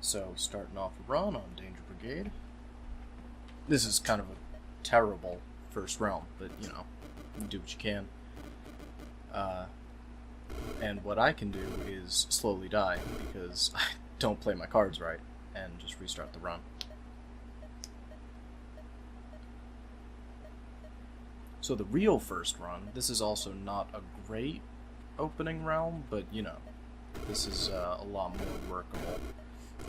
So, starting off a run on Danger Brigade. This is kind of a terrible first realm, but you know, you do what you can. And what I can do is slowly die because I don't play my cards right and just restart the run. So the real first run, this is also not a great opening realm, but you know, this is a lot more workable.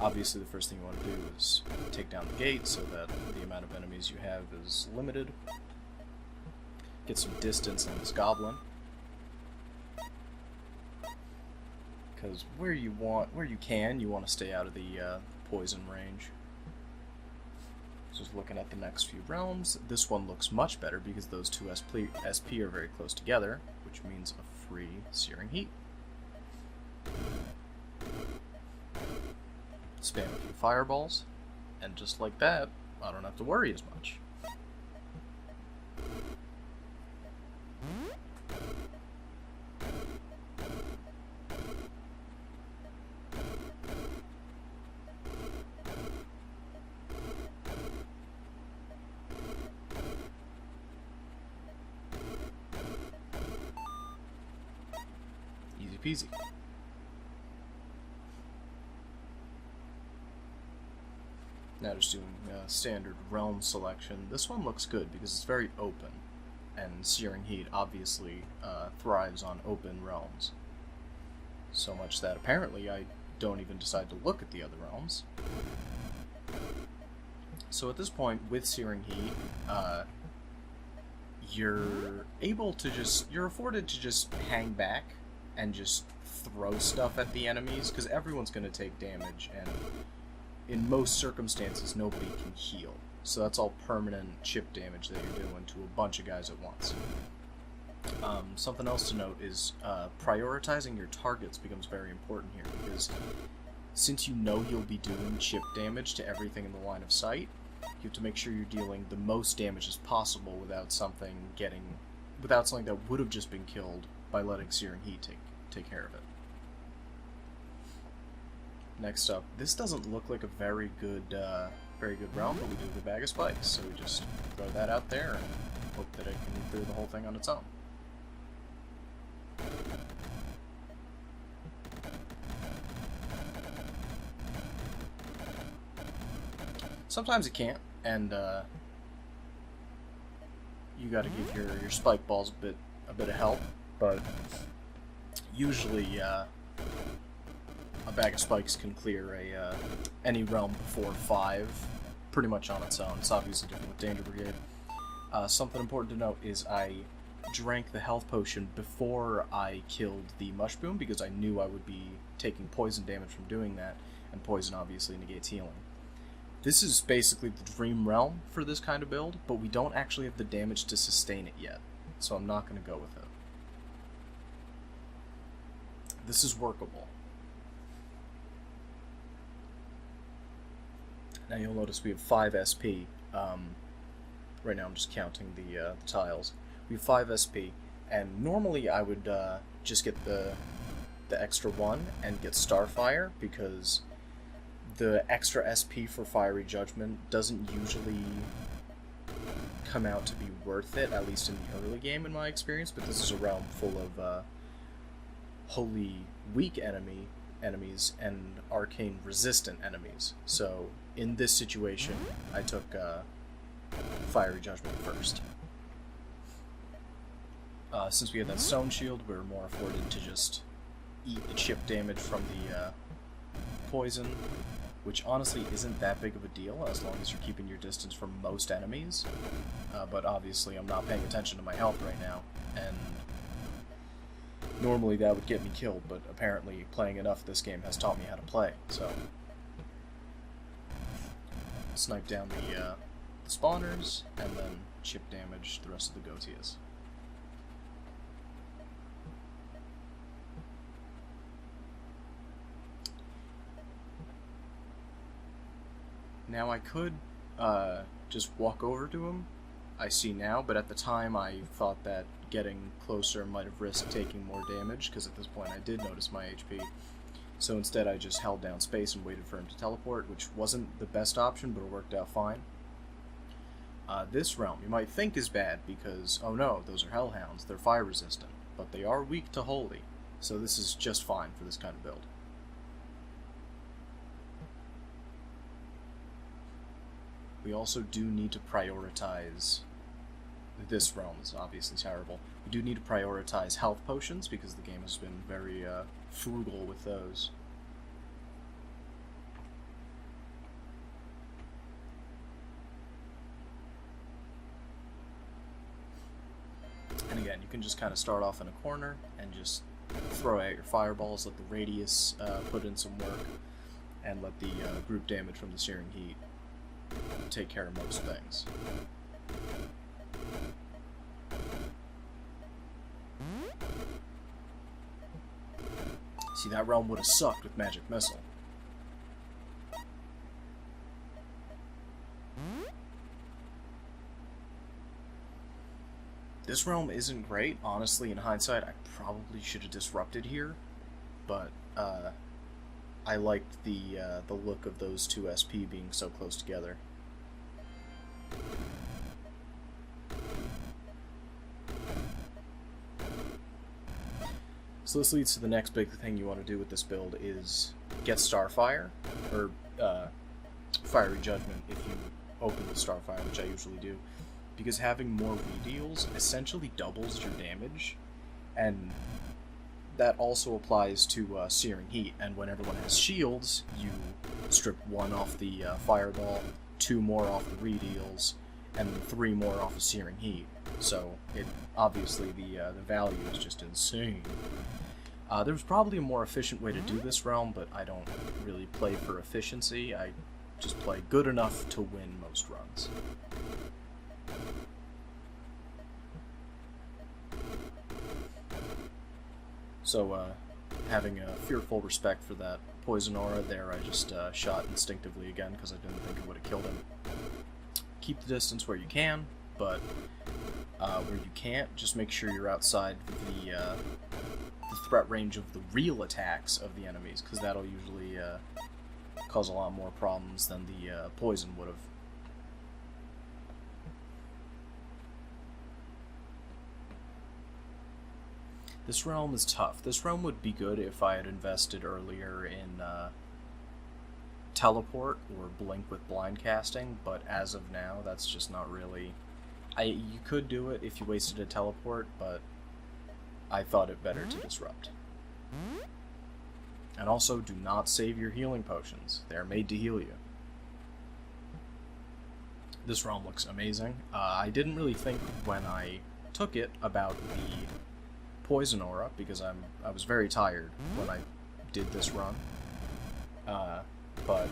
Obviously the first thing you want to do is take down the gate so that the amount of enemies you have is limited. Get some distance on this goblin. Because where you can, you want to stay out of the poison range. Just looking at the next few realms, this one looks much better because those two SP are very close together, which means a free Searing Heat. Spam a few fireballs, and just like that, I don't have to worry as much. Easy peasy. Now just doing standard realm selection. This one looks good because it's very open, and Searing Heat obviously thrives on open realms. So much that apparently I don't even decide to look at the other realms. So at this point, with Searing Heat, you're afforded to just hang back and just throw stuff at the enemies, because everyone's going to take damage, and in most circumstances, nobody can heal. So that's all permanent chip damage that you're doing to a bunch of guys at once. Something else to note is prioritizing your targets becomes very important here, because since you know you'll be doing chip damage to everything in the line of sight, you have to make sure you're dealing the most damage as possible without something that would have just been killed by letting Searing Heat take care of it. Next up, this doesn't look like a very good realm, but we do have a bag of spikes, so we just throw that out there and hope that it can clear the whole thing on its own. Sometimes it can't, and you gotta give your spike balls a bit of help, but usually a bag of spikes can clear any realm before 5 pretty much on its own. It's obviously different with Danger Brigade. Something important to note is I drank the health potion before I killed the Mushboom because I knew I would be taking poison damage from doing that, and poison obviously negates healing. This is basically the dream realm for this kind of build, but we don't actually have the damage to sustain it yet, so I'm not going to go with it. This is workable. Now you'll notice we have 5 SP. Right now I'm just counting the tiles. We have 5 SP, and normally I would just get the extra 1 and get Starfire, because the extra SP for Fiery Judgment doesn't usually come out to be worth it, at least in the early game in my experience, but this is a realm full of wholly weak enemies and arcane resistant enemies. So in this situation, I took Fiery Judgment first. Since we had that Stone Shield, we were more afforded to just eat the chip damage from the poison, which honestly isn't that big of a deal as long as you're keeping your distance from most enemies. But obviously I'm not paying attention to my health right now, and normally that would get me killed, but apparently playing enough this game has taught me how to play, so snipe down the spawners, and then chip damage the rest of the Gotias. Now I could just walk over to him, I see now, but at the time I thought that getting closer might have risked taking more damage, because at this point I did notice my HP. So instead I just held down space and waited for him to teleport, which wasn't the best option, but it worked out fine. This realm you might think is bad because, oh no, those are hellhounds, they're fire resistant, but they are weak to holy, so this is just fine for this kind of build. We also do need to prioritize... This realm is obviously terrible. We do need to prioritize health potions because the game has been very frugal with those. And again, you can just kind of start off in a corner and just throw out your fireballs, let the radius put in some work, and let the group damage from the searing heat take care of most things. See, that realm would have sucked with Magic Missile. This realm isn't great. Honestly, in hindsight, I probably should have disrupted here, but I liked the look of those two SP being so close together. So this leads to the next big thing you want to do with this build is get Starfire, or Fiery Judgment if you open with Starfire, which I usually do, because having more redeals essentially doubles your damage, and that also applies to Searing Heat, and when everyone has shields, you strip 1 off the Fireball, 2 more off the redeals, and 3 more off of Searing Heat. So, obviously the value is just insane. There's probably a more efficient way to do this realm, but I don't really play for efficiency. I just play good enough to win most runs. So, having a fearful respect for that poison aura there, I just shot instinctively again because I didn't think it would have killed him. Keep the distance where you can, but where you can't, just make sure you're outside the threat range of the real attacks of the enemies, because that'll usually cause a lot more problems than the poison would have. This realm is tough. This realm would be good if I had invested earlier in teleport or blink with blind casting, but as of now, that's just not really... You could do it if you wasted a teleport, but I thought it better to disrupt. And also, do not save your healing potions. They're made to heal you. This realm looks amazing. I didn't really think when I took it about the poison aura, because I was very tired when I did this run. But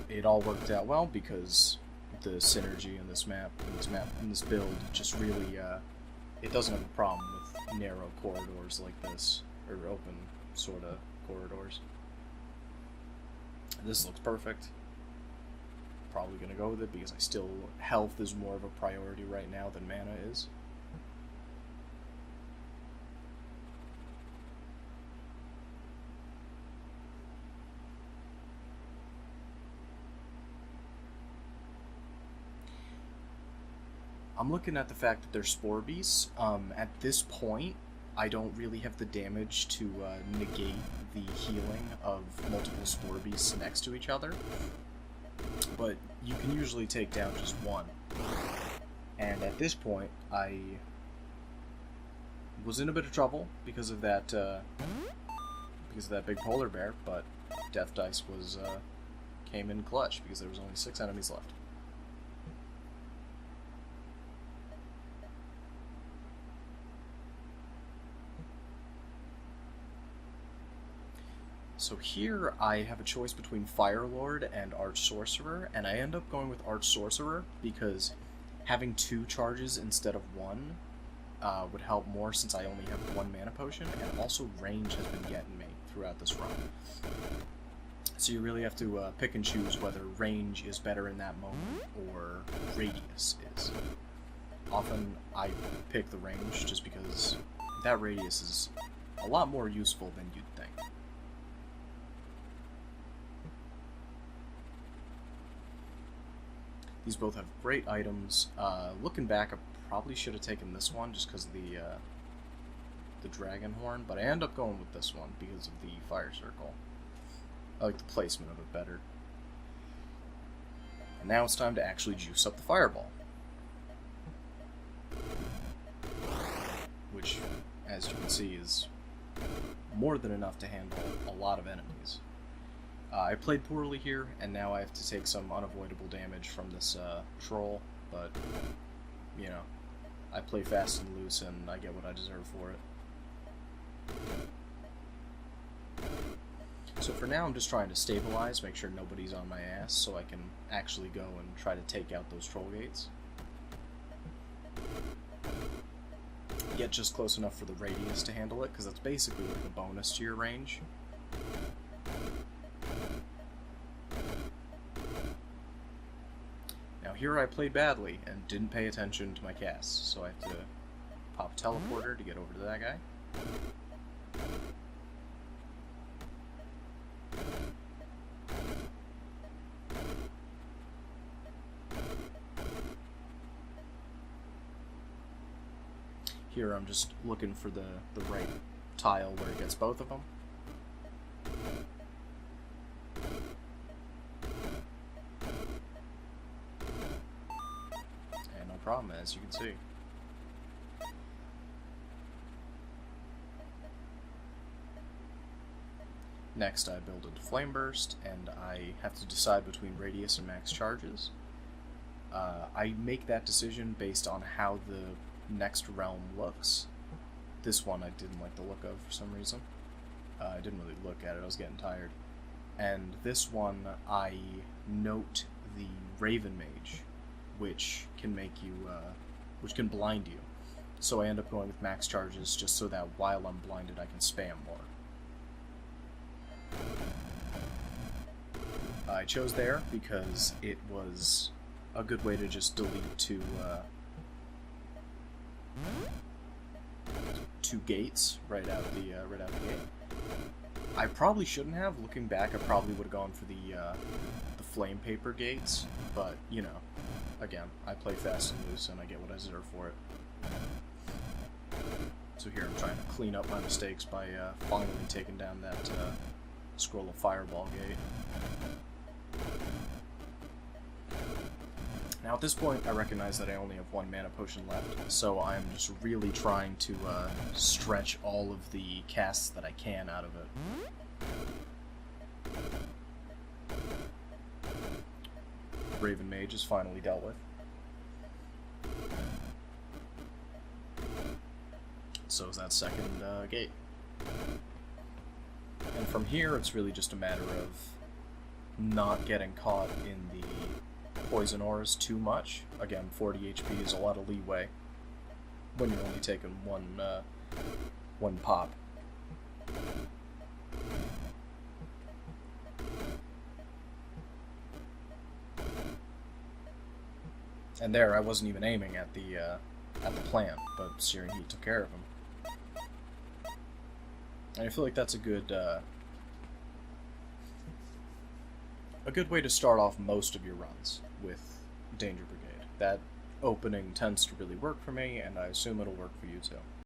it all worked out well because the synergy in this map, in this build, just really, it doesn't have a problem with narrow corridors like this, or open sort of corridors. This looks perfect. Probably gonna go with it because health is more of a priority right now than mana is. I'm looking at the fact that they're Spore Beasts. At this point, I don't really have the damage to negate the healing of multiple Spore Beasts next to each other. But you can usually take down just one. And at this point, I was in a bit of trouble because of that big polar bear, but Death Dice came in clutch because there was only 6 enemies left. So here I have a choice between Fire Lord and Arch Sorcerer, and I end up going with Arch Sorcerer because having 2 charges instead of 1 would help more since I only have 1 mana potion, and also range has been getting me throughout this run. So you really have to pick and choose whether range is better in that moment or radius is. Often I pick the range just because that radius is a lot more useful than you'd think. These both have great items. Looking back, I probably should have taken this one just because of the dragon horn, but I end up going with this one because of the fire circle. I like the placement of it better. And now it's time to actually juice up the fireball. Which, as you can see, is more than enough to handle a lot of enemies. I played poorly here, and now I have to take some unavoidable damage from this troll, but, you know, I play fast and loose, and I get what I deserve for it. So for now, I'm just trying to stabilize, make sure nobody's on my ass, so I can actually go and try to take out those troll gates. Get just close enough for the radius to handle it, because that's basically like a bonus to your range. Now here I played badly and didn't pay attention to my casts, so I have to pop a teleporter to get over to that guy. Here I'm just looking for the right tile where it gets both of them. And no problem, as you can see. Next I build a flame burst, and I have to decide between radius and max charges. I make that decision based on how the next realm looks. This one I didn't like the look of for some reason. I didn't really look at it, I was getting tired. And this one I note the Raven Mage, which can make you, which can blind you. So I end up going with max charges just so that while I'm blinded I can spam more. I chose there because it was a good way to just delete two gates right out the gate. I probably shouldn't have. Looking back, I probably would have gone for the flame paper gates, but you know, again, I play fast and loose, and I get what I deserve for it. So here I'm trying to clean up my mistakes by finally taking down that scroll of fireball gate. Now at this point, I recognize that I only have one mana potion left, so I'm just really trying to stretch all of the casts that I can out of it. Raven Mage is finally dealt with. So is that second gate. And from here, it's really just a matter of not getting caught in the poison ores too much. Again, 40 HP is a lot of leeway when you're only taking one pop. And there, I wasn't even aiming at the plant, but Searing Heat took care of him. And I feel like that's a good way to start off most of your runs with Danger Brigade. That opening tends to really work for me, and I assume it'll work for you too.